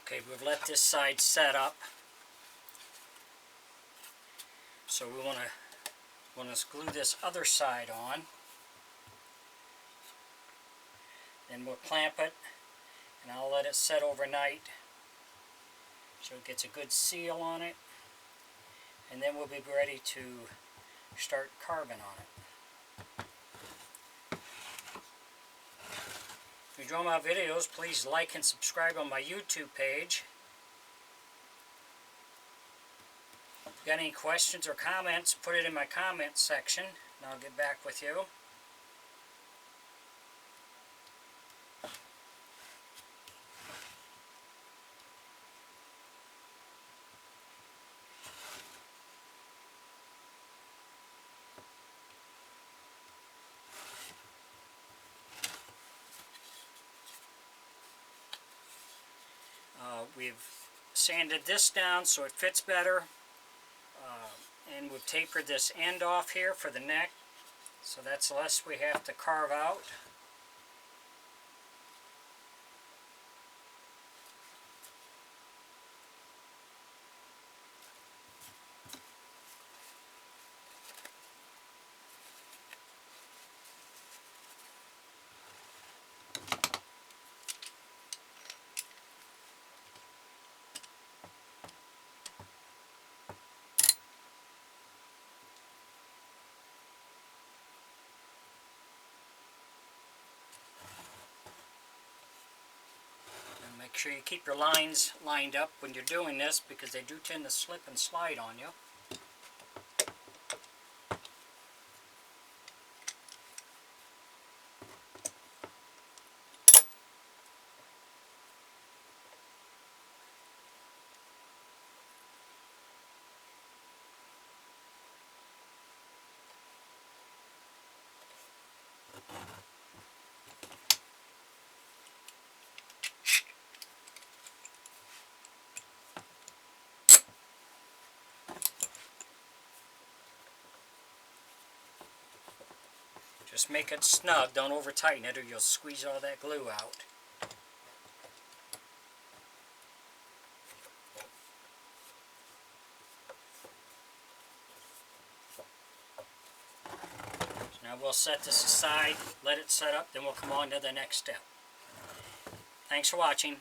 Okay, we've let this side set up. So we want to glue this other side on. Then we'll clamp it, and I'll let it set overnight so it gets a good seal on it. And then we'll be ready to start carving on it. If you enjoy my videos, please like and subscribe on my YouTube page. If you got any questions or comments, put it in my comments section, and I'll get back with you. We've sanded this down so it fits better, and we've tapered this end off here for the neck, so that's less we have to carve out. Make sure you keep your lines lined up when you're doing this, because they do tend to slip and slide on you. Just make it snug, don't over tighten it or you'll squeeze all that glue out. So now we'll set this aside, let it set up, then we'll come on to the next step. Thanks for watching.